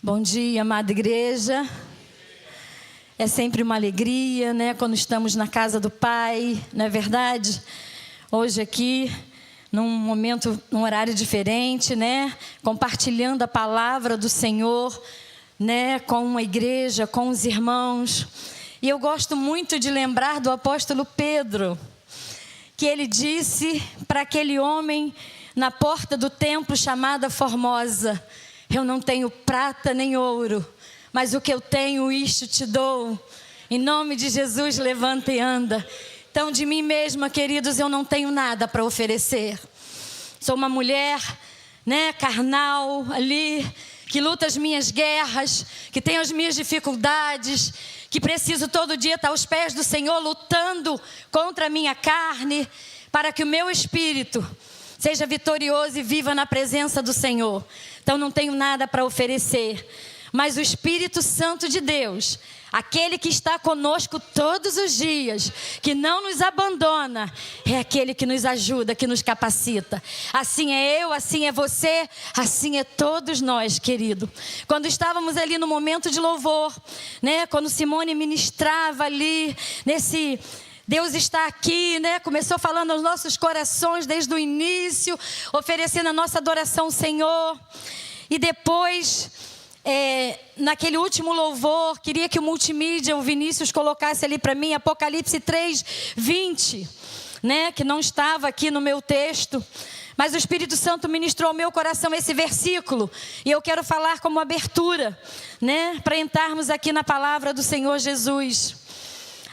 Bom dia, amada igreja. É sempre uma alegria, né, quando estamos na casa do Pai, não é verdade? Hoje aqui, num momento, num horário diferente, né, compartilhando a palavra do Senhor, né, com a igreja, com os irmãos. E eu gosto muito de lembrar do apóstolo Pedro, que ele disse para aquele homem na porta do templo chamada Formosa: eu não tenho prata nem ouro, mas o que eu tenho, isto te dou. Em nome de Jesus, levanta e anda. Então, de mim mesma, queridos, eu não tenho nada para oferecer. Sou uma mulher, né, carnal ali, que luta as minhas guerras, que tem as minhas dificuldades, que preciso todo dia estar aos pés do Senhor, lutando contra a minha carne, para que o meu espírito seja vitorioso e viva na presença do Senhor. Então não tenho nada para oferecer, mas o Espírito Santo de Deus, aquele que está conosco todos os dias, que não nos abandona, é aquele que nos ajuda, que nos capacita. Assim é eu, assim é você, assim é todos nós, querido. Quando estávamos ali no momento de louvor, né, quando Simone ministrava ali, nesse... Deus está aqui, né? Começou falando aos nossos corações desde o início, oferecendo a nossa adoração ao Senhor. E depois, naquele último louvor, queria que o multimídia, o Vinícius, colocasse ali para mim, Apocalipse 3:20, né? Que não estava aqui no meu texto. Mas o Espírito Santo ministrou ao meu coração esse versículo. E eu quero falar como abertura, né? Para entrarmos aqui na palavra do Senhor Jesus.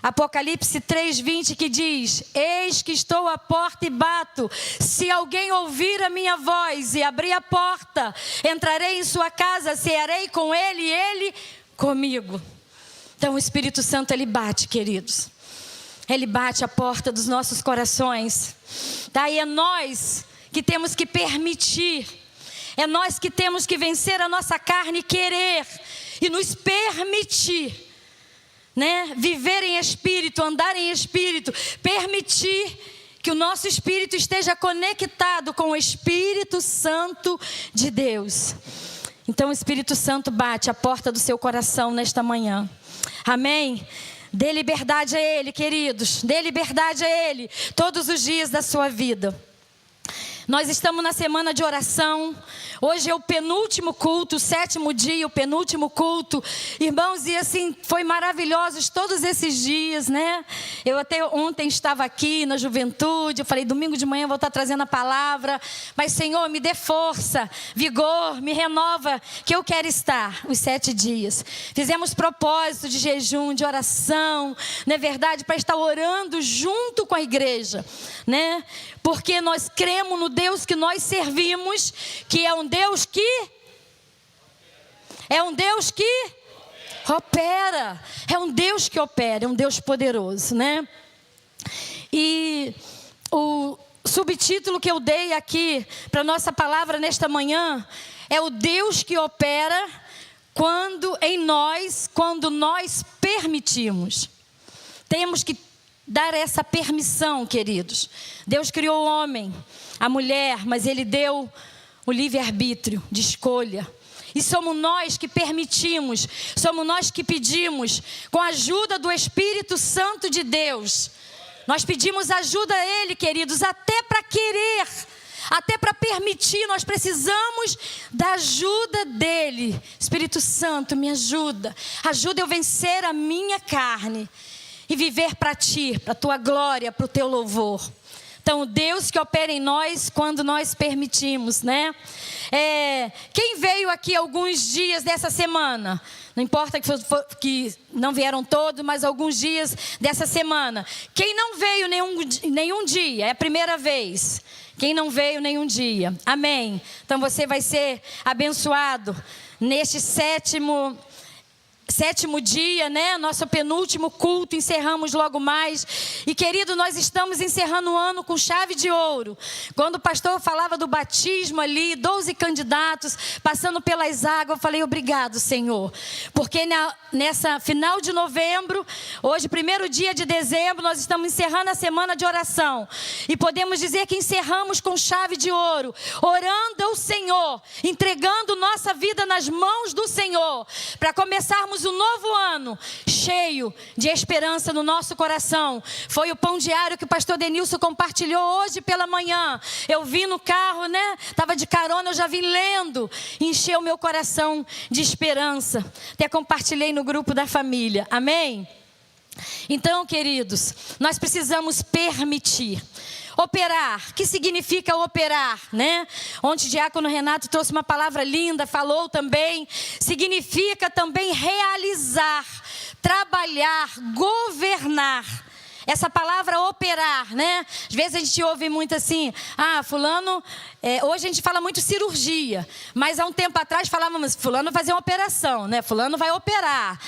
Apocalipse 3:20, que diz: eis que estou à porta e bato. Se alguém ouvir a minha voz e abrir a porta, entrarei em sua casa, cearei com ele e ele comigo. Então o Espírito Santo, ele bate, queridos. Ele bate a porta dos nossos corações. Daí é nós que temos que permitir. É nós que temos que vencer a nossa carne e querer. E nos permitir, né? Viver em espírito, andar em espírito, permitir que o nosso espírito esteja conectado com o Espírito Santo de Deus. Então o Espírito Santo bate a porta do seu coração nesta manhã. Amém? Dê liberdade a Ele, queridos. Dê liberdade a Ele todos os dias da sua vida. Nós estamos na semana de oração. Hoje é o penúltimo culto, o 7º dia, o penúltimo culto. Irmãos, e assim, foi maravilhosos todos esses dias, né? Eu até ontem estava aqui na juventude, eu falei, domingo de manhã eu vou estar trazendo a palavra. Mas, Senhor, me dê força, vigor, me renova, que eu quero estar os 7 dias. Fizemos propósito de jejum, de oração, não é verdade? Para estar orando junto com a igreja, né? Porque nós cremos no Deus que nós servimos, que é um Deus que opera. É um Deus que opera, é um Deus poderoso, né? E o subtítulo que eu dei aqui para nossa palavra nesta manhã é o Deus que opera quando nós permitimos. Temos que dar essa permissão, queridos. Deus criou o homem, a mulher, mas Ele deu o livre-arbítrio de escolha. E somos nós que permitimos, somos nós que pedimos, com a ajuda do Espírito Santo de Deus. Nós pedimos ajuda a Ele, queridos, até para querer, até para permitir. Nós precisamos da ajuda dEle. Espírito Santo, me ajuda. Ajuda eu vencer a minha carne e viver para Ti, para a Tua glória, para o Teu louvor. Então, Deus que opera em nós quando nós permitimos, né? Quem veio aqui alguns dias dessa semana? Não importa que não vieram todos, mas alguns dias dessa semana. Quem não veio nenhum dia? É a primeira vez. Quem não veio nenhum dia? Amém. Então, você vai ser abençoado neste 7º 7º dia, né? Nosso penúltimo culto, encerramos logo mais. E querido, nós estamos encerrando o ano com chave de ouro. Quando o pastor falava do batismo ali, 12 candidatos passando pelas águas, eu falei, obrigado, Senhor. Porque nessa final de novembro, hoje, 1º dia de dezembro, nós estamos encerrando a semana de oração. E podemos dizer que encerramos com chave de ouro, orando ao Senhor, entregando nossa vida nas mãos do Senhor, para começarmos um novo ano cheio de esperança no nosso coração. Foi o pão diário que o pastor Denilson compartilhou hoje pela manhã. Eu vim no carro, né? Estava de carona, eu já vim lendo. Encheu meu coração de esperança. Até compartilhei no grupo da família. Amém? Então, queridos, nós precisamos permitir. Operar, que significa operar, né? Ontem o diácono Renato trouxe uma palavra linda, falou também. Significa também realizar, trabalhar, governar. Essa palavra operar, né? Às vezes a gente ouve muito assim, fulano, hoje a gente fala muito cirurgia, mas há um tempo atrás falávamos, fulano vai fazer uma operação, né? Fulano vai operar.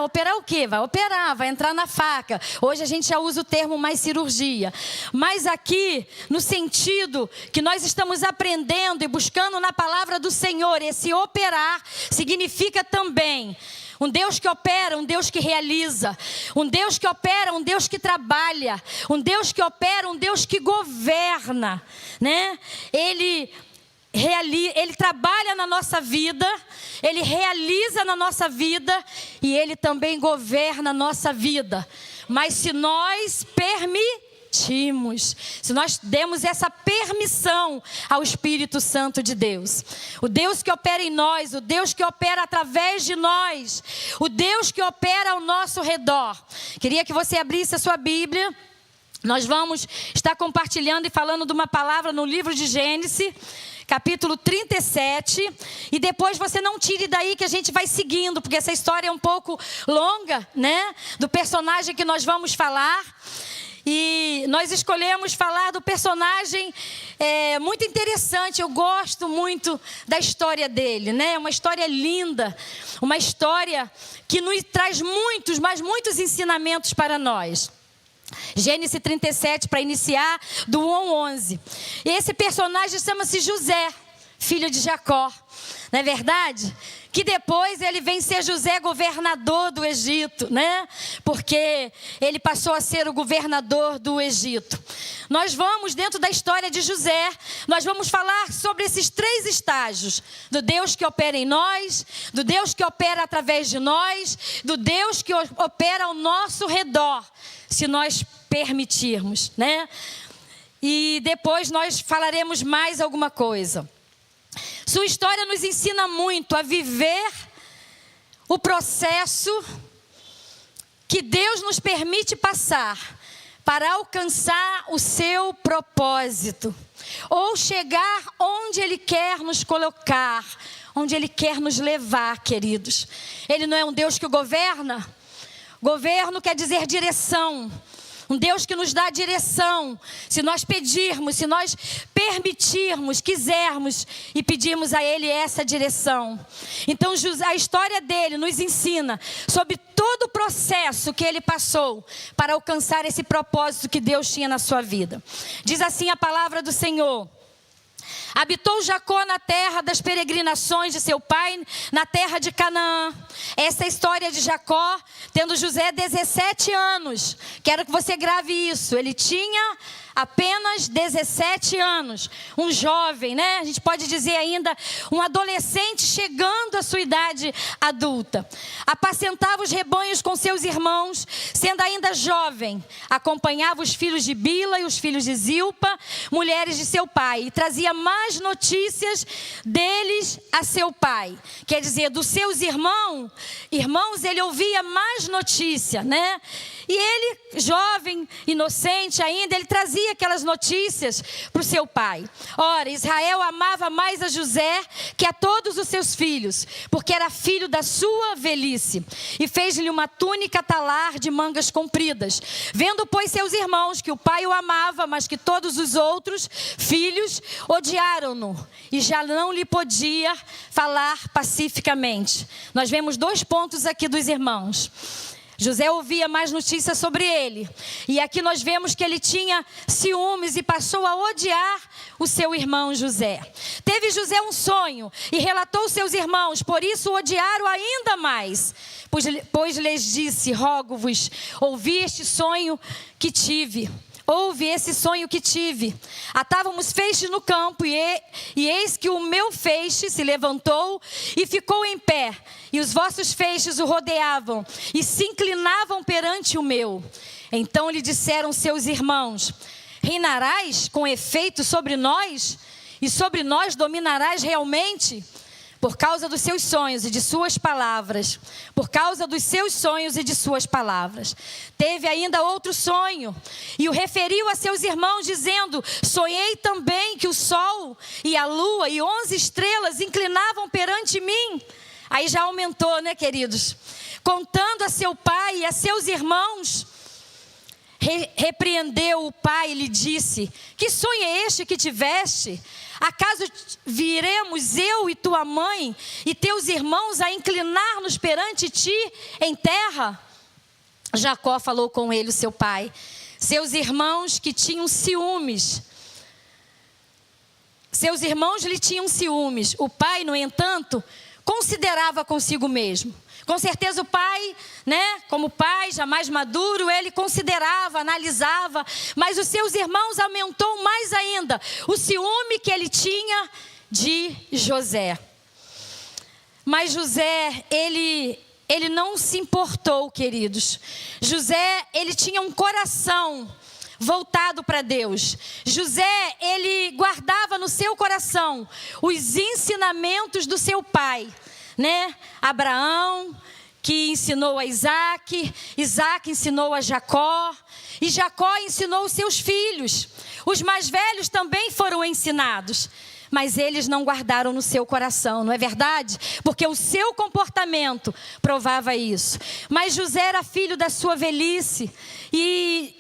Operar o quê? Vai operar, vai entrar na faca. Hoje a gente já usa o termo mais cirurgia. Mas aqui, no sentido que nós estamos aprendendo e buscando na palavra do Senhor, esse operar significa também um Deus que opera, um Deus que realiza. Um Deus que opera, um Deus que trabalha. Um Deus que opera, um Deus que governa, né? Ele trabalha na nossa vida, Ele realiza na nossa vida e Ele também governa a nossa vida. Mas se nós se nós demos essa permissão ao Espírito Santo de Deus, o Deus que opera em nós, o Deus que opera através de nós, o Deus que opera ao nosso redor. Queria que você abrisse a sua Bíblia. Nós vamos estar compartilhando e falando de uma palavra no livro de Gênesis, capítulo 37, e depois você não tire daí que a gente vai seguindo, porque essa história é um pouco longa, né? Do personagem que nós vamos falar. E nós escolhemos falar do personagem muito interessante. Eu gosto muito da história dele, né? Uma história linda, uma história que nos traz muitos, mas muitos ensinamentos para nós. Gênesis 37, para iniciar, do 1 ao 11. E esse personagem chama-se José, filho de Jacó. Não é verdade? Que depois ele vem ser José governador do Egito, né? Porque ele passou a ser o governador do Egito. Nós vamos, dentro da história de José, nós vamos falar sobre esses 3 estágios. Do Deus que opera em nós, do Deus que opera através de nós, do Deus que opera ao nosso redor, se nós permitirmos, né? E depois nós falaremos mais alguma coisa. Sua história nos ensina muito a viver o processo que Deus nos permite passar para alcançar o seu propósito, ou chegar onde Ele quer nos colocar, onde Ele quer nos levar, queridos. Ele não é um Deus que governa? Governo quer dizer direção. Um Deus que nos dá direção, se nós pedirmos, se nós permitirmos, quisermos e pedirmos a Ele essa direção. Então a história dele nos ensina sobre todo o processo que ele passou para alcançar esse propósito que Deus tinha na sua vida. Diz assim a palavra do Senhor. Habitou Jacó na terra das peregrinações de seu pai, na terra de Canaã. Essa é a história de Jacó, tendo José 17 anos. Quero que você grave isso. Ele tinha apenas 17 anos. Um jovem, né? A gente pode dizer ainda um adolescente chegando à sua idade adulta. Apacentava os rebanhos com seus irmãos, sendo ainda jovem. Acompanhava os filhos de Bila e os filhos de Zilpa, mulheres de seu pai, e trazia mais notícias deles a seu pai. Quer dizer, dos seus irmãos, ele ouvia mais notícia, né? E ele, jovem, inocente ainda, ele trazia aquelas notícias para o seu pai. Ora, Israel amava mais a José que a todos os seus filhos, porque era filho da sua velhice. E fez-lhe uma túnica talar de mangas compridas. Vendo, pois, seus irmãos que o pai o amava, mas que todos os outros filhos odiaram-no, e já não lhe podia falar pacificamente. Nós vemos 2 pontos aqui dos irmãos. José ouvia mais notícias sobre ele. E aqui nós vemos que ele tinha ciúmes e passou a odiar o seu irmão José. Teve José um sonho e relatou aos seus irmãos, por isso o odiaram ainda mais. Pois lhes disse, rogo-vos, ouvi este sonho que tive. Ouve esse sonho que tive. Atávamos feixes no campo e eis que o meu feixe se levantou e ficou em pé. E os vossos feixes o rodeavam e se inclinavam perante o meu. Então lhe disseram seus irmãos, reinarás com efeito sobre nós? E sobre nós dominarás realmente? Por causa dos seus sonhos e de suas palavras. Por causa dos seus sonhos e de suas palavras. Teve ainda outro sonho. E o referiu a seus irmãos, dizendo, sonhei também que o sol e a lua e 11 estrelas inclinavam perante mim. Aí já aumentou, né, queridos? Contando a seu pai e a seus irmãos, repreendeu o pai e lhe disse, que sonho é este que tiveste? Acaso viremos eu e tua mãe e teus irmãos a inclinar-nos perante ti em terra? Jacó falou com ele, o seu pai. Seus irmãos que tinham ciúmes. Seus irmãos lhe tinham ciúmes. O pai, no entanto, considerava consigo mesmo. Com certeza o pai, né, como pai, já mais maduro, ele considerava, analisava, mas os seus irmãos aumentou mais ainda o ciúme que ele tinha de José. Mas José, ele não se importou, queridos. José, ele tinha um coração voltado para Deus. José, ele guardava no seu coração os ensinamentos do seu pai, né? Abraão, que ensinou a Isaac, Isaac ensinou a Jacó, e Jacó ensinou os seus filhos. Os mais velhos também foram ensinados, mas eles não guardaram no seu coração, não é verdade? Porque o seu comportamento provava isso. Mas José era filho da sua velhice, e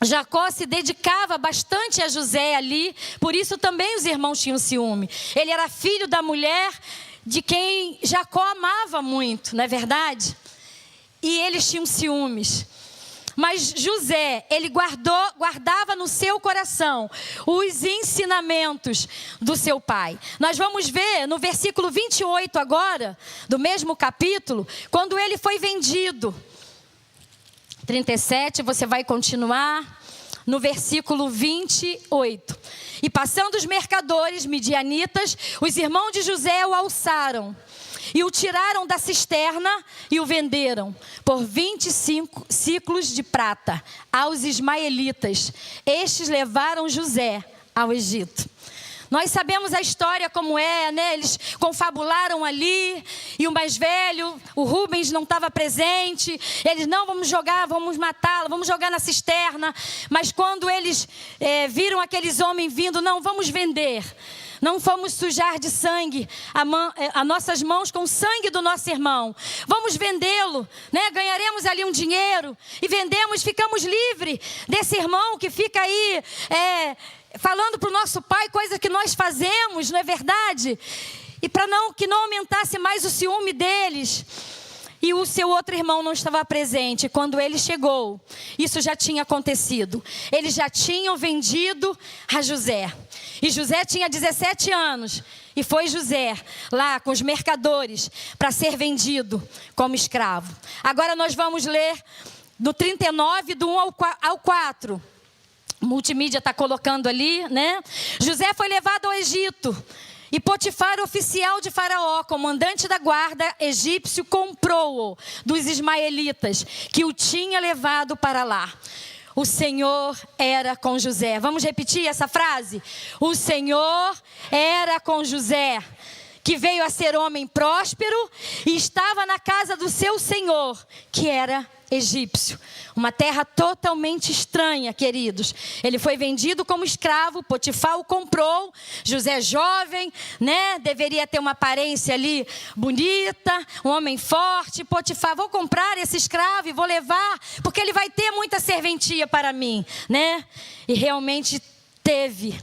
Jacó se dedicava bastante a José ali, por isso também os irmãos tinham ciúme. Ele era filho da mulher de quem Jacó amava muito, não é verdade? E eles tinham ciúmes. Mas José, ele guardava no seu coração os ensinamentos do seu pai. Nós vamos ver no versículo 28 agora, do mesmo capítulo, quando ele foi vendido. 37, você vai continuar no versículo 28. E passando os mercadores midianitas, os irmãos de José o alçaram e o tiraram da cisterna e o venderam por 25 ciclos de prata aos ismaelitas. Estes levaram José ao Egito. Nós sabemos a história como é, né? Eles confabularam ali, e o mais velho, o Rubens, não estava presente. Eles, não, vamos jogar, vamos matá-lo, vamos jogar na cisterna. Mas quando eles viram aqueles homens vindo, não, vamos vender. Não vamos sujar de sangue as nossas mãos com o sangue do nosso irmão. Vamos vendê-lo, né? Ganharemos ali um dinheiro e vendemos, ficamos livres desse irmão que fica aí falando para o nosso pai coisa que nós fazemos, não é verdade? E para que não aumentasse mais o ciúme deles. E o seu outro irmão não estava presente. Quando ele chegou, isso já tinha acontecido. Eles já tinham vendido a José. E José tinha 17 anos. E foi José lá com os mercadores para ser vendido como escravo. Agora nós vamos ler do 39, do 1 ao 4. Multimídia está colocando ali, né? José foi levado ao Egito. E Potifar, oficial de Faraó, comandante da guarda egípcio, comprou-o dos ismaelitas, que o tinha levado para lá. O Senhor era com José. Vamos repetir essa frase? O Senhor era com José, que veio a ser homem próspero e estava na casa do seu senhor, que era egípcio. Uma terra totalmente estranha, queridos. Ele foi vendido como escravo, Potifar o comprou. José jovem, né? Deveria ter uma aparência ali bonita, um homem forte. Potifar, vou comprar esse escravo e vou levar, porque ele vai ter muita serventia para mim, né? E realmente teve.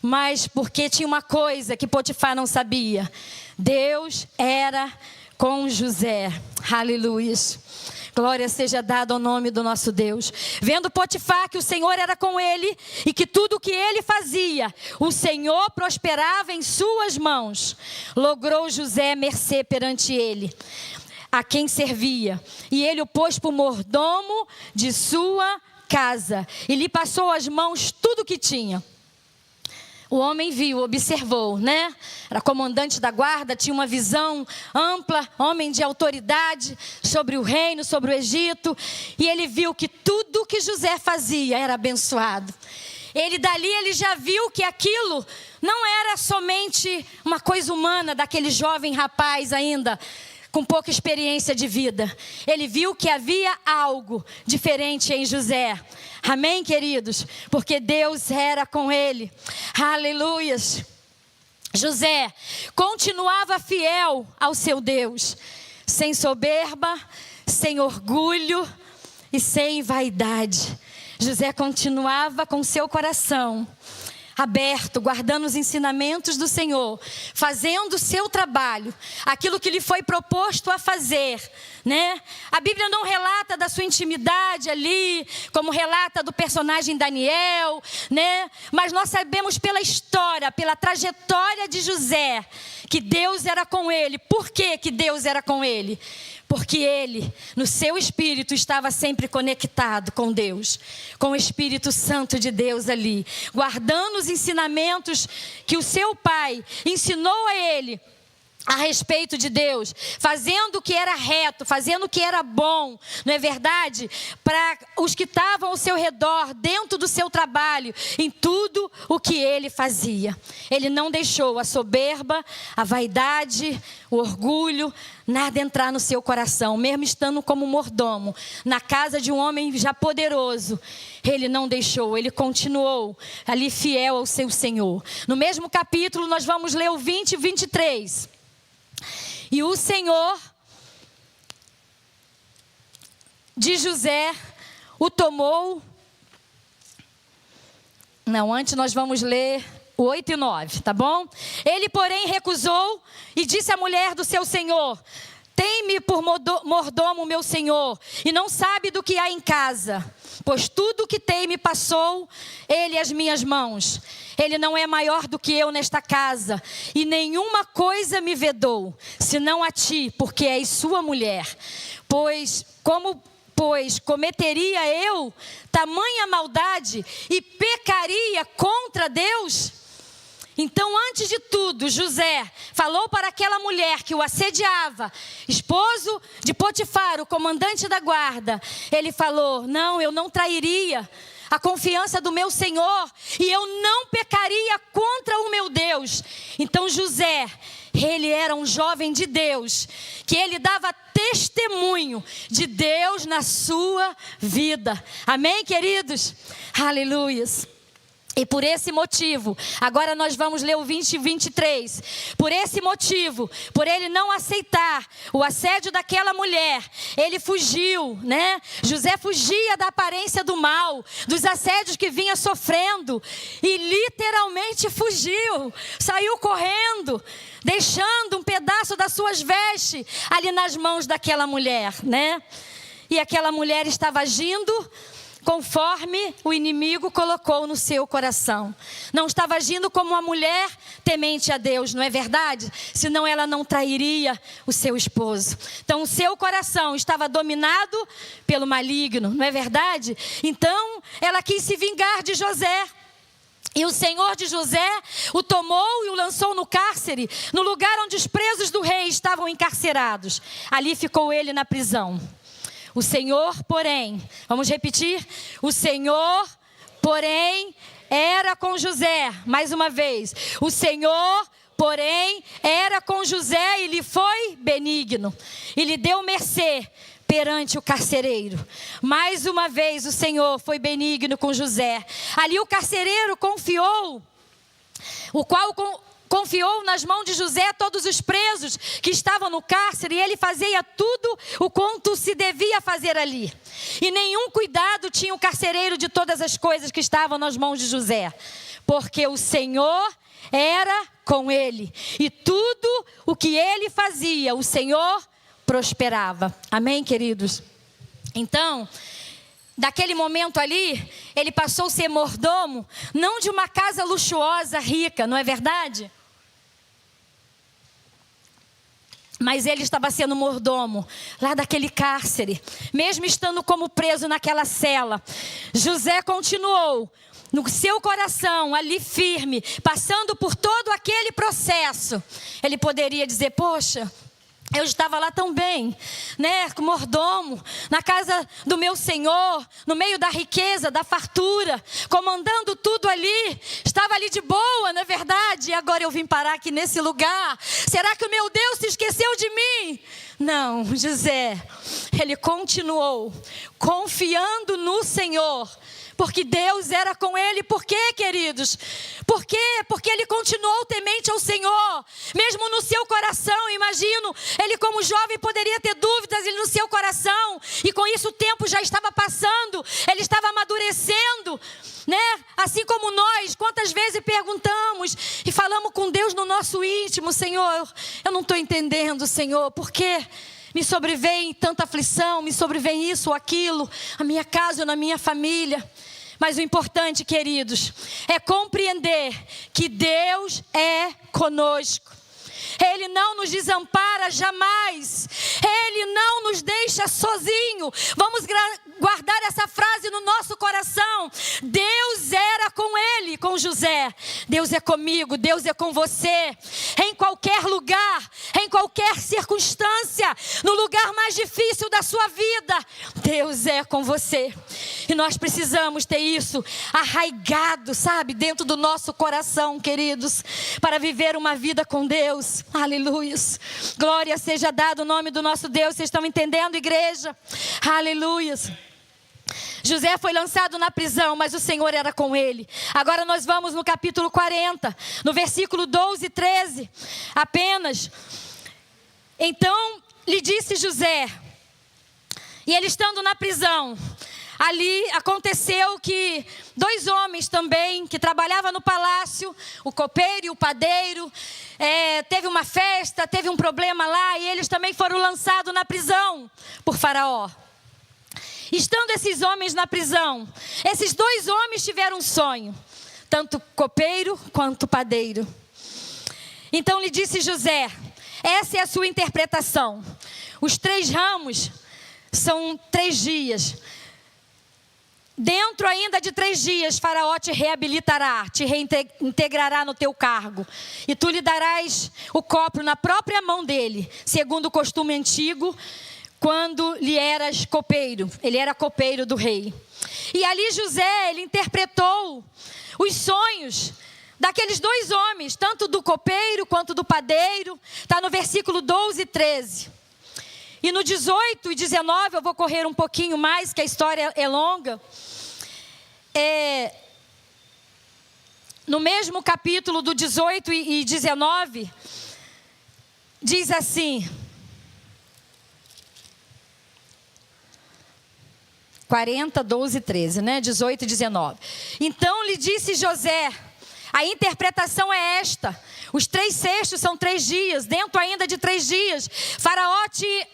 Mas porque tinha uma coisa que Potifar não sabia: Deus era com José. Aleluia. Glória seja dada ao nome do nosso Deus. Vendo Potifar que o Senhor era com ele e que tudo o que ele fazia, o Senhor prosperava em suas mãos, logrou José mercê perante ele, a quem servia. E ele o pôs por mordomo de sua casa e lhe passou às mãos tudo o que tinha. O homem viu, observou, né? Era comandante da guarda, tinha uma visão ampla, homem de autoridade sobre o reino, sobre o Egito. E ele viu que tudo que José fazia era abençoado. Ele já viu que aquilo não era somente uma coisa humana daquele jovem rapaz ainda, com pouca experiência de vida. Ele viu que havia algo diferente em José. Amém, queridos? Porque Deus era com ele. Aleluias. José continuava fiel ao seu Deus, sem soberba, sem orgulho e sem vaidade. José continuava com seu coração aberto, guardando os ensinamentos do Senhor, fazendo o seu trabalho, aquilo que lhe foi proposto a fazer, né? A Bíblia não relata da sua intimidade ali, como relata do personagem Daniel, né? Mas nós sabemos pela história, pela trajetória de José, que Deus era com ele. Por que que Deus era com ele? Porque ele, no seu espírito, estava sempre conectado com Deus, com o Espírito Santo de Deus ali, guardando os ensinamentos que o seu pai ensinou a ele a respeito de Deus, fazendo o que era reto, fazendo o que era bom, não é verdade? Para os que estavam ao seu redor, dentro do seu trabalho, em tudo o que ele fazia. Ele não deixou a soberba, a vaidade, o orgulho, nada entrar no seu coração, mesmo estando como mordomo, na casa de um homem já poderoso. Ele não deixou, ele continuou ali fiel ao seu Senhor. No mesmo capítulo nós vamos ler o 20 e 23. E o Senhor de José o tomou. Não, antes nós vamos ler o 8 e 9, tá bom? Ele, porém, recusou e disse à mulher do seu senhor: tem-me por mordomo meu senhor, e não sabe do que há em casa, pois tudo o que tem me passou ele às minhas mãos. Ele não é maior do que eu nesta casa, e nenhuma coisa me vedou, senão a ti, porque és sua mulher. Pois cometeria eu tamanha maldade e pecaria contra Deus? Então, antes de tudo, José falou para aquela mulher que o assediava, esposo de Potifar, o comandante da guarda. Ele falou: não, eu não trairia a confiança do meu Senhor, e eu não pecaria contra o meu Deus. Então José, ele era um jovem de Deus, que ele dava testemunho de Deus na sua vida. Amém, queridos? Aleluias. E por esse motivo, agora nós vamos ler o 20 e 23. Por esse motivo, por ele não aceitar o assédio daquela mulher, ele fugiu, né? José fugia da aparência do mal, dos assédios que vinha sofrendo. E literalmente fugiu, saiu correndo, deixando um pedaço das suas vestes ali nas mãos daquela mulher, né? E aquela mulher estava agindo conforme o inimigo colocou no seu coração. Não estava agindo como uma mulher temente a Deus, não é verdade? Senão ela não trairia o seu esposo. Então o seu coração estava dominado pelo maligno, não é verdade? Então ela quis se vingar de José. E o Senhor de José o tomou e o lançou no cárcere, no lugar onde os presos do rei estavam encarcerados. Ali ficou ele na prisão. O Senhor, porém, vamos repetir? O Senhor, porém, era com José. Mais uma vez. O Senhor, porém era com José e lhe foi benigno, e lhe deu mercê perante o carcereiro. Mais uma vez o Senhor foi benigno com José. Ali o carcereiro confiou nas mãos de José todos os presos que estavam no cárcere, e ele fazia tudo o quanto se devia fazer ali. E nenhum cuidado tinha o carcereiro de todas as coisas que estavam nas mãos de José, porque o Senhor era com ele, e tudo o que ele fazia, o Senhor prosperava. Amém, queridos? Então, daquele momento ali, ele passou a ser mordomo, não de uma casa luxuosa, rica, não é verdade? Mas ele estava sendo mordomo lá daquele cárcere, mesmo estando como preso naquela cela. José continuou no seu coração ali firme, passando por todo aquele processo. Ele poderia dizer: poxa, eu estava lá tão bem, né, como mordomo, na casa do meu Senhor, no meio da riqueza, da fartura, comandando tudo ali, estava ali de boa, não é verdade? E agora eu vim parar aqui nesse lugar. Será que o meu Deus se esqueceu de mim? Não, José, ele continuou confiando no Senhor, porque Deus era com ele. Por quê, queridos? Por quê? Porque ele continuou temente ao Senhor, mesmo no seu coração. Imagino, ele como jovem poderia ter dúvidas no seu coração, e com isso o tempo já estava passando, ele estava amadurecendo, né? Assim como nós, quantas vezes perguntamos e falamos com Deus no nosso íntimo: Senhor, eu não estou entendendo, Senhor, por quê? Me sobrevém tanta aflição, me sobrevém isso ou aquilo, a minha casa ou na minha família. Mas o importante, queridos, é compreender que Deus é conosco. Ele não nos desampara jamais. Ele não nos deixa sozinho. Vamos guardar essa frase no nosso coração. Deus era com ele, com José. Deus é comigo, Deus é com você. Em qualquer lugar, em qualquer circunstância, no lugar mais difícil da sua vida, Deus é com você. E nós precisamos ter isso arraigado, sabe, dentro do nosso coração, queridos, para viver uma vida com Deus. Aleluias. Glória seja dado o nome do nosso Deus. Vocês estão entendendo, igreja? Aleluias. José foi lançado na prisão, mas o Senhor era com ele. Agora nós vamos no capítulo 40, no versículo 12 e 13, apenas. Então lhe disse José, e ele estando na prisão, ali aconteceu que dois homens também, que trabalhavam no palácio, o copeiro e o padeiro, teve uma festa, teve um problema lá, e eles também foram lançados na prisão por Faraó. Estando esses homens na prisão, esses dois homens tiveram um sonho, tanto copeiro quanto padeiro. Então lhe disse José: essa é a sua interpretação. Os 3 ramos são 3 dias. Dentro ainda de 3 dias, Faraó te reabilitará, te reintegrará no teu cargo. E tu lhe darás o copo na própria mão dele, segundo o costume antigo, quando lhe eras copeiro. Ele era copeiro do rei. E ali José, ele interpretou os sonhos daqueles 2 homens, tanto do copeiro quanto do padeiro. Está no versículo 12 e 13. E no 18 e 19, eu vou correr um pouquinho mais, que a história é longa. No mesmo capítulo do 18 e 19, diz assim: 40, 12 e 13, né? 18 e 19. Então lhe disse José, a interpretação é esta: os 3 cestos são 3 dias, dentro ainda de 3 dias, Faraó te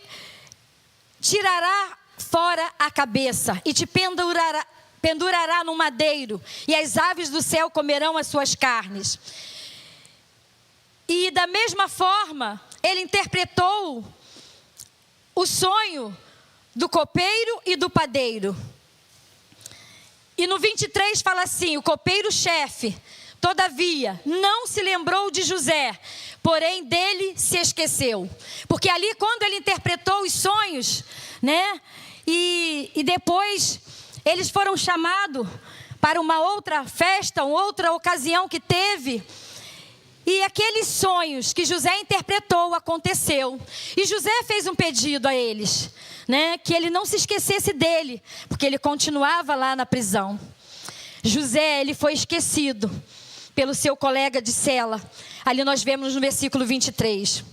tirará fora a cabeça e te pendurará no madeiro, e as aves do céu comerão as suas carnes. E da mesma forma, ele interpretou o sonho do copeiro e do padeiro. E no 23 fala assim: o copeiro-chefe, todavia, não se lembrou de José, porém dele se esqueceu. Porque ali, quando ele interpretou os sonhos, né? E depois eles foram chamados para uma outra festa, uma outra ocasião que teve. E aqueles sonhos que José interpretou aconteceu. E José fez um pedido a eles, né, que ele não se esquecesse dele, porque ele continuava lá na prisão. José, ele foi esquecido pelo seu colega de cela. Ali nós vemos no versículo 23.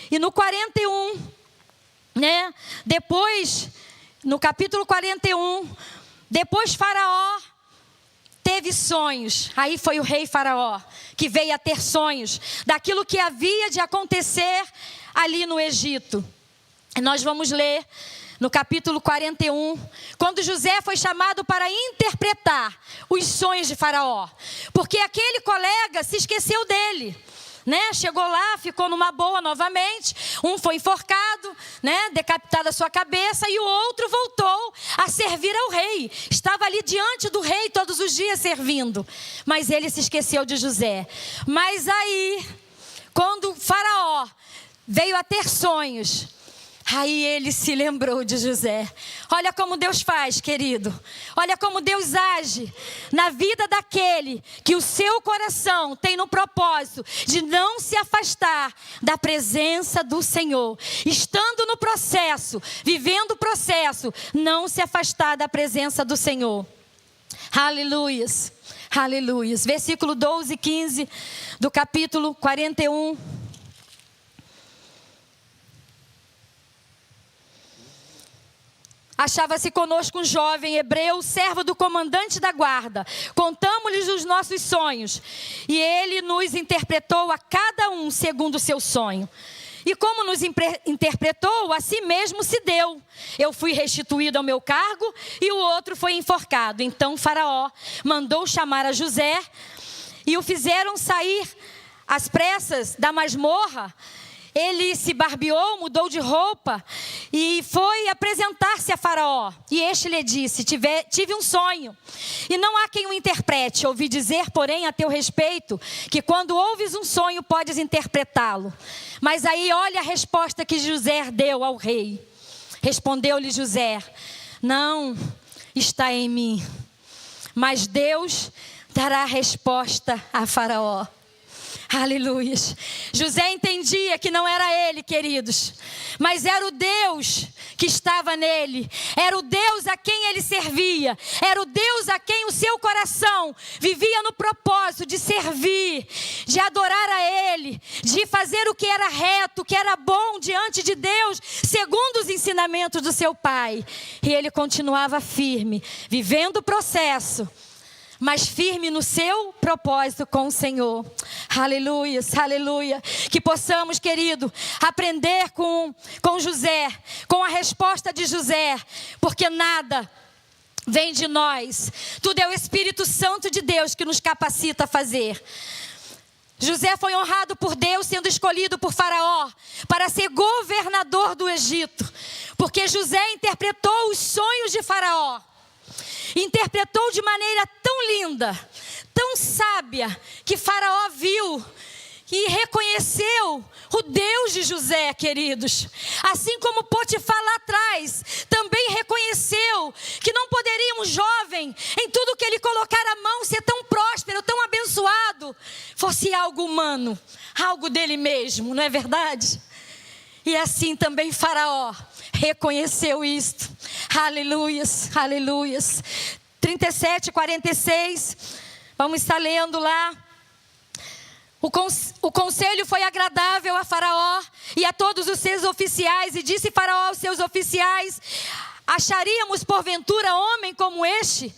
E no 41, né, depois, no capítulo 41, depois Faraó teve sonhos. Aí foi o rei Faraó que veio a ter sonhos daquilo que havia de acontecer ali no Egito. E nós vamos ler no capítulo 41, quando José foi chamado para interpretar os sonhos de Faraó. Porque aquele colega se esqueceu dele, né? Chegou lá, ficou numa boa novamente. Um foi enforcado, né? Decapitada a sua cabeça, e o outro voltou a servir ao rei. Estava ali diante do rei todos os dias servindo. Mas ele se esqueceu de José. Mas aí, quando Faraó veio a ter sonhos, aí ele se lembrou de José. Olha como Deus faz, querido. Olha como Deus age na vida daquele que o seu coração tem no propósito de não se afastar da presença do Senhor. Estando no processo, vivendo o processo, não se afastar da presença do Senhor. Aleluias, aleluias. Versículo 12 e 15 do capítulo 41. Achava-se conosco um jovem hebreu, servo do comandante da guarda. Contamos-lhes os nossos sonhos, e ele nos interpretou a cada um segundo o seu sonho. E como nos interpretou, a si mesmo se deu. Eu fui restituído ao meu cargo, e o outro foi enforcado. Então Faraó mandou chamar a José, e o fizeram sair às pressas da masmorra. Ele se barbeou, mudou de roupa e foi apresentar-se a Faraó. E este lhe disse: tive um sonho, e não há quem o interprete. Ouvi dizer, porém, a teu respeito, que quando ouves um sonho, podes interpretá-lo. Mas aí olha a resposta que José deu ao rei. Respondeu-lhe José: não está em mim, mas Deus dará a resposta a Faraó. Aleluias. José entendia que não era ele, queridos, mas era o Deus que estava nele. Era o Deus a quem ele servia. Era o Deus a quem o seu coração vivia no propósito de servir, de adorar a ele, de fazer o que era reto, o que era bom diante de Deus, segundo os ensinamentos do seu pai. E ele continuava firme, vivendo o processo, mas firme no seu propósito com o Senhor. Aleluia, aleluia. Que possamos, querido, aprender com José, com a resposta de José, porque nada vem de nós, tudo é o Espírito Santo de Deus que nos capacita a fazer. José foi honrado por Deus, sendo escolhido por Faraó para ser governador do Egito, porque José interpretou os sonhos de Faraó. Interpretou de maneira tão linda, tão sábia, que Faraó viu e reconheceu o Deus de José, queridos. Assim como Potifar lá atrás também reconheceu que não poderia um jovem, em tudo que ele colocar a mão, ser tão próspero, tão abençoado, fosse algo humano, algo dele mesmo, não é verdade? E assim também Faraó reconheceu isto. Aleluias, aleluias. 37, 46. Vamos estar lendo lá. O conselho foi agradável a Faraó e a todos os seus oficiais. E disse Faraó aos seus oficiais: acharíamos porventura homem como este,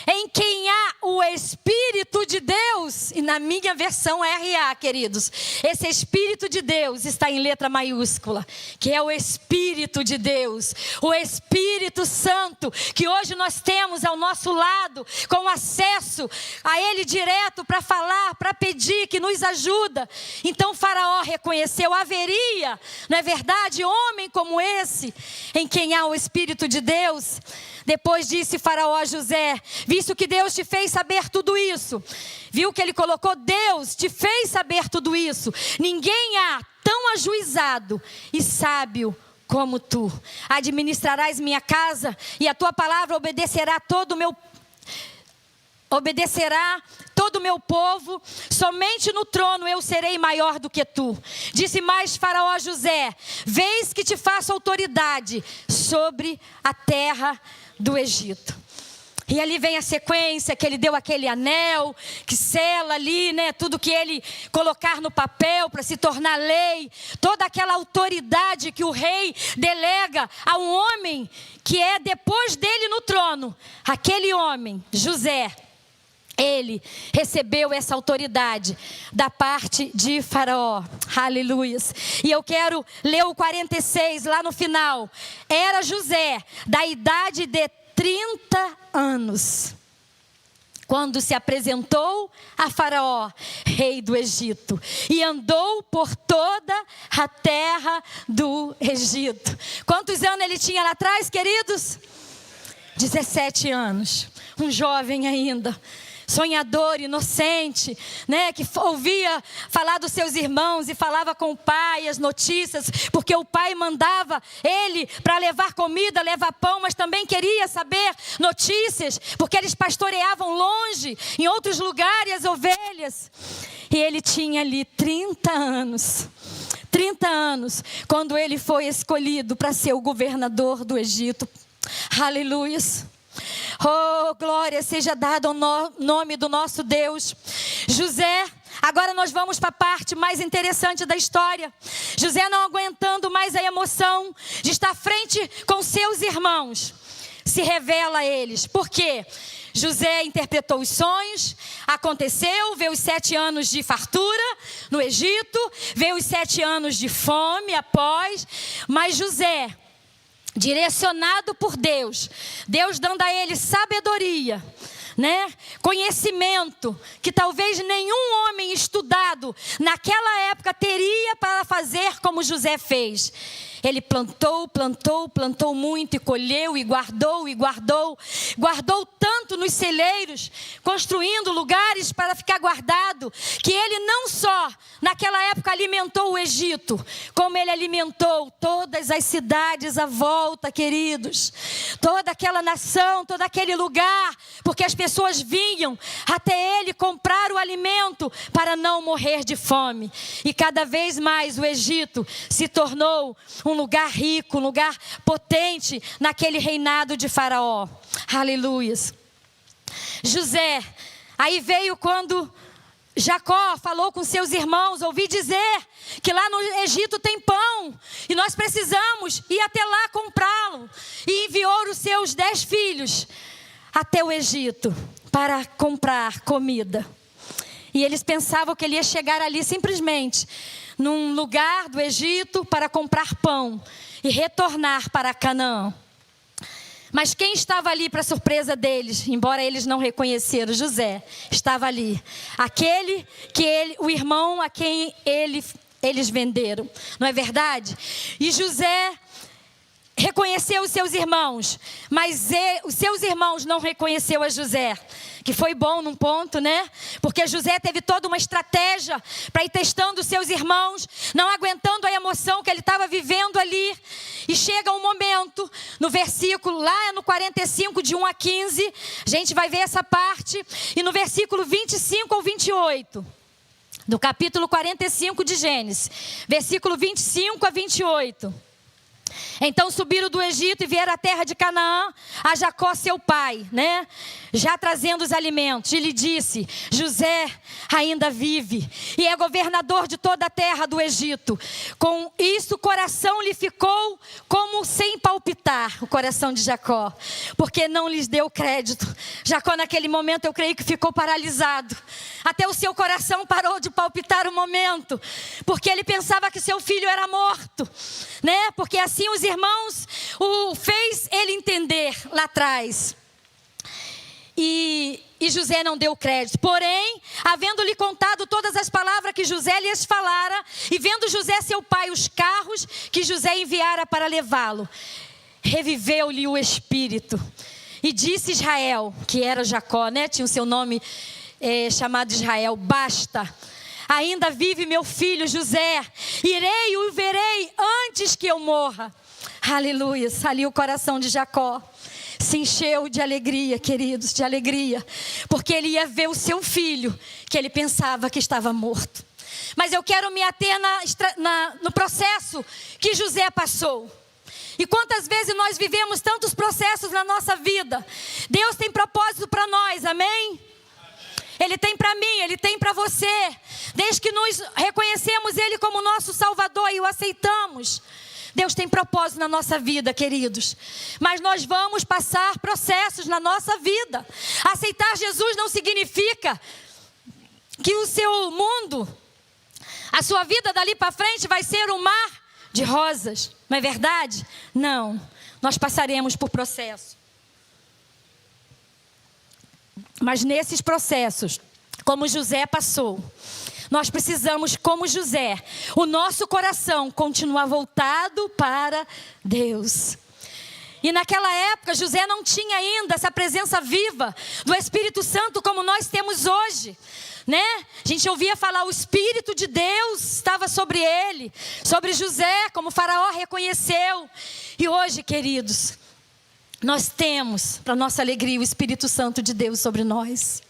em quem há o Espírito de Deus? E na minha versão RA, queridos, esse Espírito de Deus está em letra maiúscula, que é o Espírito de Deus, o Espírito Santo, que hoje nós temos ao nosso lado, com acesso a Ele direto para falar, para pedir, que nos ajuda. Então Faraó reconheceu: haveria, não é verdade, homem como esse, em quem há o Espírito de Deus? Depois disse Faraó a José: visto que Deus te fez saber tudo isso, viu que ele colocou: Deus te fez saber tudo isso, ninguém há tão ajuizado e sábio como tu. Administrarás minha casa, e a tua palavra obedecerá todo todo o meu povo, somente no trono eu serei maior do que tu. Disse mais Faraó a José: vês que te faço autoridade sobre a terra do Egito. E ali vem a sequência, que ele deu aquele anel, que sela ali, né, tudo que ele colocar no papel para se tornar lei. Toda aquela autoridade que o rei delega a um homem que é depois dele no trono. Aquele homem, José, ele recebeu essa autoridade da parte de Faraó. Aleluias. E eu quero ler o 46 lá no final. Era José da idade de 30 anos, quando se apresentou a Faraó, rei do Egito, e andou por toda a terra do Egito. Quantos anos ele tinha lá atrás, queridos? 17 anos, um jovem ainda, sonhador, inocente, né, que ouvia falar dos seus irmãos e falava com o pai as notícias, porque o pai mandava ele para levar comida, levar pão, mas também queria saber notícias, porque eles pastoreavam longe, em outros lugares, as ovelhas. E ele tinha ali 30 anos, quando ele foi escolhido para ser o governador do Egito. Aleluias. Oh, glória seja dada ao nome do nosso Deus. José, agora nós vamos para a parte mais interessante da história. José, não aguentando mais a emoção de estar frente com seus irmãos, se revela a eles. Por quê? José interpretou os sonhos, aconteceu, veio os 7 anos de fartura no Egito, veio os 7 anos de fome após, mas José, direcionado por Deus, Deus dando a ele sabedoria, né? Conhecimento que talvez nenhum homem estudado naquela época teria para fazer como José fez. Ele plantou muito e colheu e guardou tanto nos celeiros, construindo lugares para ficar guardado, que ele não só naquela época alimentou o Egito, como ele alimentou todas as cidades à volta, queridos, toda aquela nação, todo aquele lugar, porque as pessoas vinham até ele comprar o alimento para não morrer de fome. E cada vez mais o Egito se tornou um lugar rico, um lugar potente naquele reinado de Faraó. Aleluias. José, aí veio quando Jacó falou com seus irmãos: ouvi dizer que lá no Egito tem pão e nós precisamos ir até lá comprá-lo. E enviou os seus 10 filhos até o Egito para comprar comida. E eles pensavam que ele ia chegar ali simplesmente num lugar do Egito para comprar pão e retornar para Canaã. Mas quem estava ali para surpresa deles, embora eles não reconheceram, José estava ali. Aquele que o irmão a quem eles venderam, não é verdade? E José reconheceu os seus irmãos, mas os seus irmãos não reconheceu a José, que foi bom num ponto, né? Porque José teve toda uma estratégia para ir testando os seus irmãos, não aguentando a emoção que ele estava vivendo ali. E chega um momento, no versículo, lá no 45, de 1 a 15, a gente vai ver essa parte, e no versículo 25 ao 28, do capítulo 45 de Gênesis, versículo 25 a 28. Então subiram do Egito e vieram à terra de Canaã, a Jacó seu pai, né? Já trazendo os alimentos. E lhe disse: José ainda vive e é governador de toda a terra do Egito. Com isso o coração lhe ficou como sem palpitar, o coração de Jacó, porque não lhes deu crédito. Jacó naquele momento eu creio que ficou paralisado. Até o seu coração parou de palpitar um momento, porque ele pensava que seu filho era morto, né? Porque assim os irmãos o fez ele entender lá atrás. E José não deu crédito. Porém, havendo-lhe contado todas as palavras que José lhes falara, e vendo José seu pai os carros que José enviara para levá-lo, reviveu-lhe o espírito. E disse Israel, que era Jacó, né? Tinha o seu nome chamado Israel: basta, ainda vive meu filho José, irei e o verei antes que eu morra. Aleluia, saiu o coração de Jacó. se encheu de alegria, queridos, de alegria, porque ele ia ver o seu filho, que ele pensava que estava morto. Mas eu quero me ater no processo que José passou. E quantas vezes nós vivemos tantos processos na nossa vida. Deus tem propósito para nós, amém? Ele tem para mim, Ele tem para você. Desde que nós reconhecemos Ele como nosso Salvador e o aceitamos, Deus tem propósito na nossa vida, queridos. Mas nós vamos passar processos na nossa vida. Aceitar Jesus não significa que o seu mundo, a sua vida dali para frente vai ser um mar de rosas. Não é verdade? Não. Nós passaremos por processo. Mas nesses processos, como José passou, nós precisamos, como José, o nosso coração continuar voltado para Deus. E naquela época, José não tinha ainda essa presença viva do Espírito Santo como nós temos hoje, né? A gente ouvia falar, o Espírito de Deus estava sobre ele, sobre José, como o faraó reconheceu. E hoje, queridos, nós temos, para nossa alegria, o Espírito Santo de Deus sobre nós,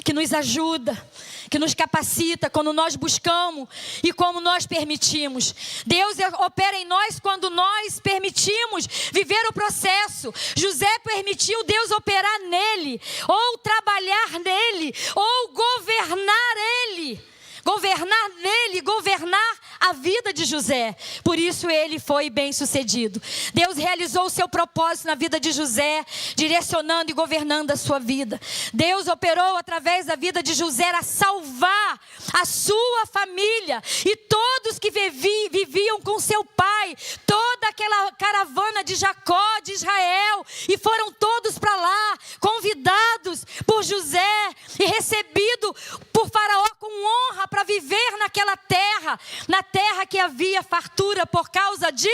que nos ajuda, que nos capacita quando nós buscamos e como nós permitimos. Deus opera em nós quando nós permitimos viver o processo. José permitiu Deus operar nele, ou trabalhar nele, ou governar ele. Governar nele, governar a vida de José. Por isso ele foi bem sucedido. Deus realizou o seu propósito na vida de José, direcionando e governando a sua vida. Deus operou através da vida de José a salvar a sua família e todos que viviam com seu pai, toda aquela caravana de Jacó, de Israel, e foram todos para lá, convidados por José e recebido por Faraó com honra para viver naquela terra, na terra que havia fartura por causa de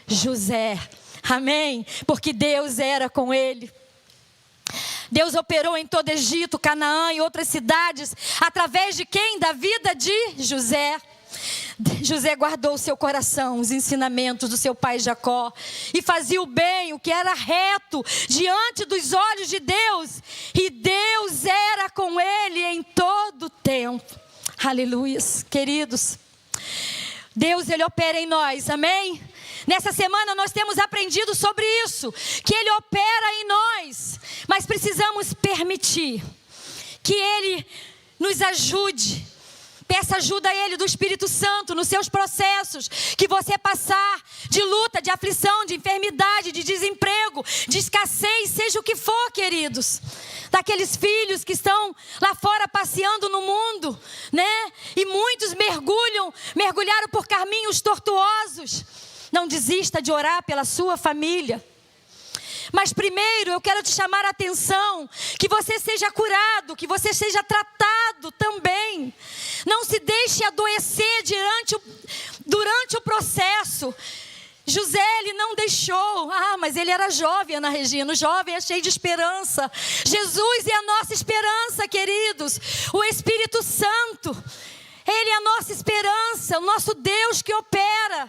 José. Amém? Porque Deus era com ele. Deus operou em todo Egito, Canaã e outras cidades, através de quem? Da vida de José. José guardou o seu coração, os ensinamentos do seu pai Jacó, e fazia o bem, o que era reto, diante dos olhos de Deus, e Deus era com ele em todo o tempo. Aleluias, queridos. Deus, Ele opera em nós, amém? Nessa semana nós temos aprendido sobre isso, que Ele opera em nós, mas precisamos permitir que Ele nos ajude. Peça ajuda a Ele do Espírito Santo nos seus processos, que você passar de luta, de aflição, de enfermidade, de desemprego, de escassez, seja o que for, queridos. Daqueles filhos que estão lá fora passeando no mundo, né? E muitos mergulharam por caminhos tortuosos. Não desista de orar pela sua família. Mas primeiro eu quero te chamar a atenção, que você seja curado, que você seja tratado também. Não se deixe adoecer durante o processo. José, ele não deixou. Mas ele era jovem, Ana Regina. O jovem é cheio de esperança. Jesus é a nossa esperança, queridos. O Espírito Santo, Ele é a nossa esperança, o nosso Deus que opera.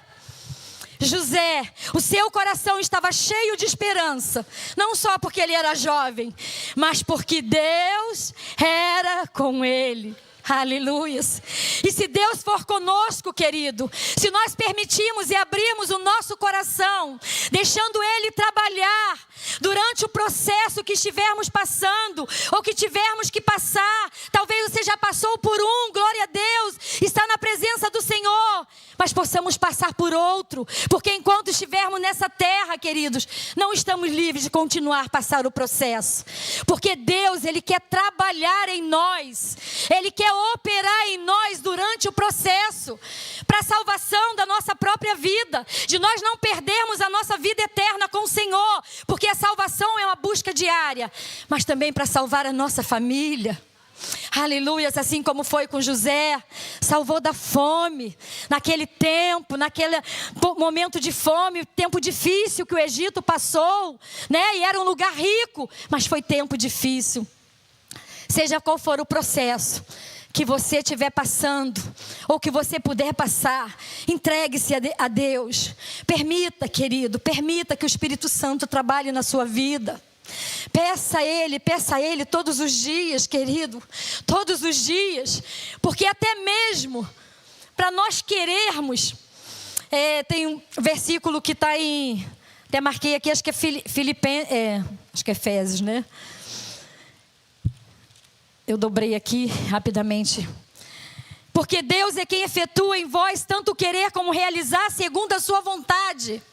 José, o seu coração estava cheio de esperança, não só porque ele era jovem, mas porque Deus era com ele. Aleluias. E se Deus for conosco, querido, se nós permitirmos e abrirmos o nosso coração, deixando Ele trabalhar durante o processo que estivermos passando, ou que tivermos que passar, talvez você já passou por um, glória a Deus, está na presença do Senhor, mas possamos passar por outro, porque enquanto estivermos nessa terra, queridos, não estamos livres de continuar a passar o processo, porque Deus, Ele quer trabalhar em nós, Ele quer operar em nós durante o processo, para a salvação da nossa própria vida, de nós não perdermos a nossa vida eterna com o Senhor, porque a salvação é uma busca diária, mas também para salvar a nossa família. Aleluias, assim como foi com José, salvou da fome, naquele tempo, naquele momento de fome, tempo difícil que o Egito passou, né? E era um lugar rico, mas foi tempo difícil. Seja qual for o processo que você estiver passando, ou que você puder passar, entregue-se a Deus. Permita, querido, permita que o Espírito Santo trabalhe na sua vida. Peça a Ele todos os dias, querido, todos os dias, porque até mesmo para nós querermos, tem um versículo que está em, até marquei aqui, acho que é acho que é Efésios, né? Eu dobrei aqui rapidamente. Porque Deus é quem efetua em vós tanto querer como realizar segundo a sua vontade.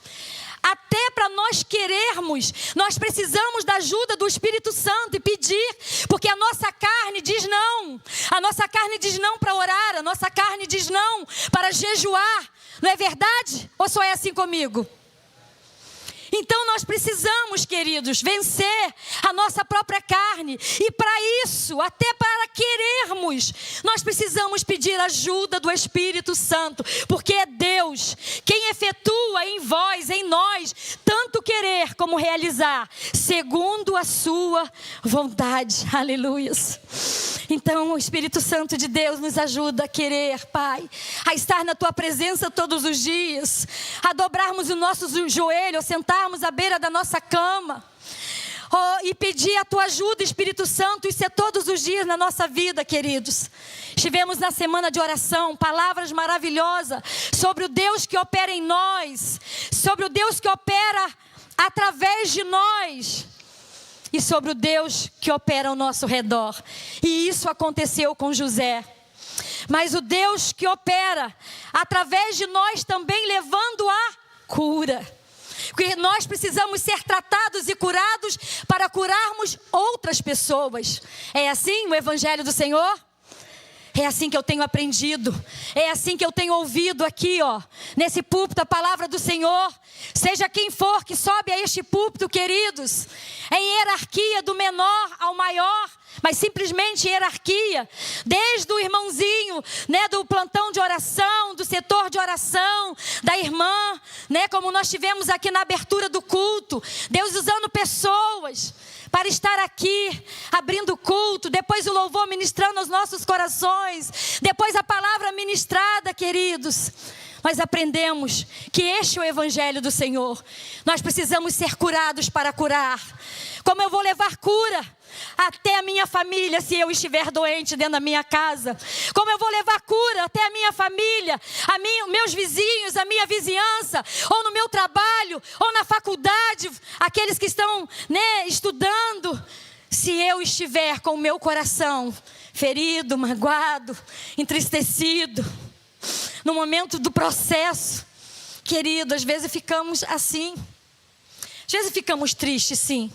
Até para nós querermos, nós precisamos da ajuda do Espírito Santo e pedir, porque a nossa carne diz não. A nossa carne diz não para orar, a nossa carne diz não para jejuar. Não é verdade? Ou só é assim comigo? Então nós precisamos, queridos, vencer a nossa própria carne. E para isso, até para querermos, nós precisamos pedir ajuda do Espírito Santo. Porque é Deus quem efetua em vós, em nós, tanto querer como realizar, segundo a sua vontade. Aleluias. Então o Espírito Santo de Deus nos ajuda a querer, Pai, a estar na Tua presença todos os dias, a dobrarmos o nosso joelho, a sentarmos à beira da nossa cama, e pedir a Tua ajuda, Espírito Santo. Isso é todos os dias na nossa vida, queridos. Estivemos na semana de oração, palavras maravilhosas sobre o Deus que opera em nós, sobre o Deus que opera através de nós, e sobre o Deus que opera ao nosso redor. E isso aconteceu com José. Mas o Deus que opera através de nós também levando a cura. Porque nós precisamos ser tratados e curados para curarmos outras pessoas. É assim o Evangelho do Senhor? É assim que eu tenho aprendido, é assim que eu tenho ouvido aqui, nesse púlpito, a palavra do Senhor. Seja quem for que sobe a este púlpito, queridos, em hierarquia do menor ao maior, mas simplesmente hierarquia, desde o irmãozinho, né, do plantão de oração, do setor de oração, da irmã, né, como nós tivemos aqui na abertura do culto, Deus usando pessoas para estar aqui, abrindo o culto, depois o louvor ministrando aos nossos corações, depois a palavra ministrada, queridos. Nós aprendemos que este é o Evangelho do Senhor. Nós precisamos ser curados para curar. Como eu vou levar cura até a minha família se eu estiver doente dentro da minha casa? Como eu vou levar cura até a minha família, meus vizinhos, a minha vizinhança, ou no meu trabalho, ou na faculdade, aqueles que estão, né, estudando, se eu estiver com o meu coração ferido, magoado, entristecido, no momento do processo, querido, às vezes ficamos assim, às vezes ficamos tristes, sim.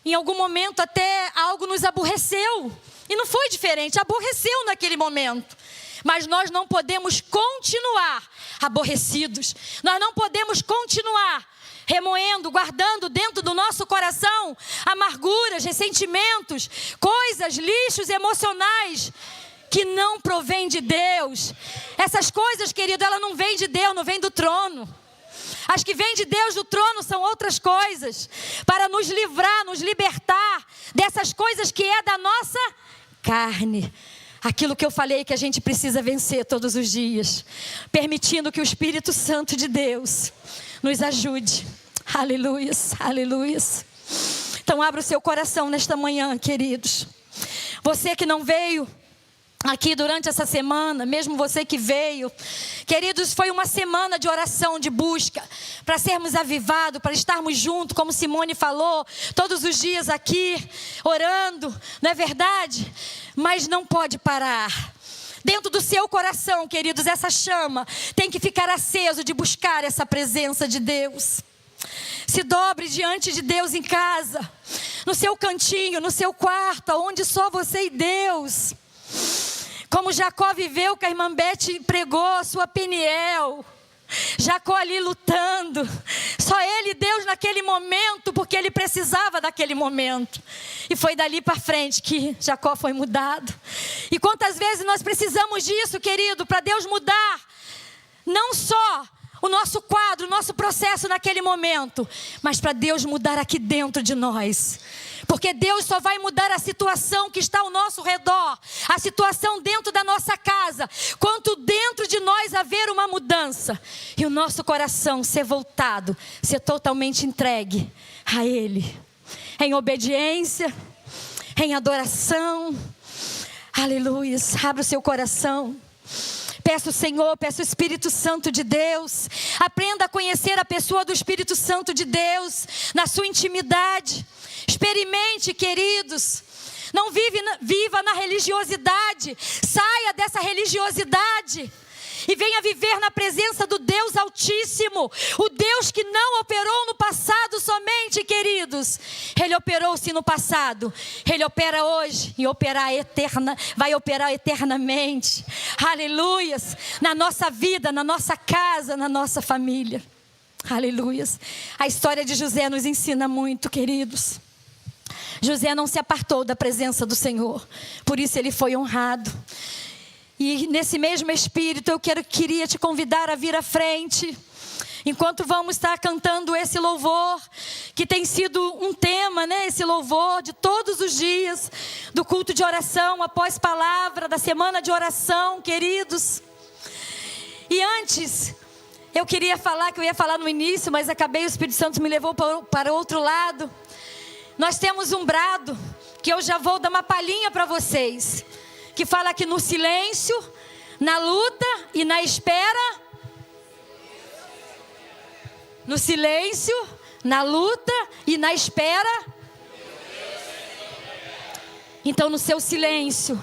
Em algum momento até algo nos aborreceu, e não foi diferente, aborreceu naquele momento. Mas nós não podemos continuar aborrecidos, nós não podemos continuar remoendo, guardando dentro do nosso coração amarguras, ressentimentos, coisas, lixos emocionais que não provém de Deus. Essas coisas, querido, ela não vem de Deus, não vem do trono. As que vêm de Deus do trono são outras coisas, para nos livrar, nos libertar dessas coisas que é da nossa carne. Aquilo que eu falei que a gente precisa vencer todos os dias, permitindo que o Espírito Santo de Deus nos ajude. Aleluias, aleluias. Então abra o seu coração nesta manhã, queridos. Você que não veio aqui durante essa semana, mesmo você que veio, queridos, foi uma semana de oração, de busca, para sermos avivados, para estarmos juntos, como Simone falou, todos os dias aqui, orando, não é verdade? Mas não pode parar. Dentro do seu coração, queridos, essa chama tem que ficar aceso de buscar essa presença de Deus. Se dobre diante de Deus em casa, no seu cantinho, no seu quarto, onde só você e Deus. Como Jacó viveu, que a irmã Beth pregou a sua Peniel. Jacó ali lutando. Só ele e Deus naquele momento, porque ele precisava daquele momento. E foi dali para frente que Jacó foi mudado. E quantas vezes nós precisamos disso, querido, para Deus mudar. Não só o nosso quadro, o nosso processo naquele momento, mas para Deus mudar aqui dentro de nós. Porque Deus só vai mudar a situação que está ao nosso redor, a situação dentro da nossa casa, quanto dentro de nós haver uma mudança e o nosso coração ser voltado, ser totalmente entregue a Ele. em obediência, em adoração. Aleluia. Abra o seu coração. Peço o Senhor, peço o Espírito Santo de Deus. Aprenda a conhecer a pessoa do Espírito Santo de Deus na sua intimidade. Experimente, queridos. Não viva na religiosidade. Saia dessa religiosidade e venha viver na presença do Deus Altíssimo. O Deus que não operou no passado somente, queridos. Ele operou sim no passado. Ele opera hoje e vai operar eternamente. Aleluias. Na nossa vida, na nossa casa, na nossa família. Aleluias. A história de José nos ensina muito, queridos. José não se apartou da presença do Senhor. Por isso ele foi honrado. E nesse mesmo espírito eu queria te convidar a vir à frente. Enquanto vamos estar cantando esse louvor, que tem sido um tema, né? Esse louvor de todos os dias, do culto de oração, após palavra, da semana de oração, queridos. E antes, eu queria falar, que eu ia falar no início, mas acabei, o Espírito Santo me levou para outro lado. Nós temos um brado, que eu já vou dar uma palhinha para vocês. Que fala que no silêncio, na luta e na espera. No silêncio, na luta e na espera. Então no seu silêncio,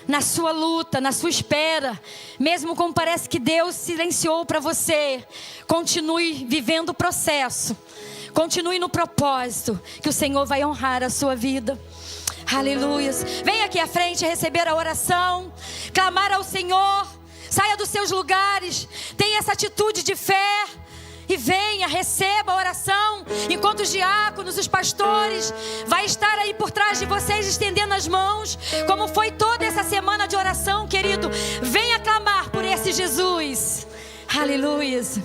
na sua luta, na sua espera, mesmo como parece que Deus silenciou para você, continue vivendo o processo. Continue no propósito, que o Senhor vai honrar a sua vida. Aleluias. Venha aqui à frente receber a oração, clamar ao Senhor. Saia dos seus lugares, tenha essa atitude de fé e venha, receba a oração. Enquanto os diáconos, os pastores vai estar aí por trás de vocês estendendo as mãos, como foi toda essa semana de oração, querido. Venha clamar por esse Jesus. Aleluias.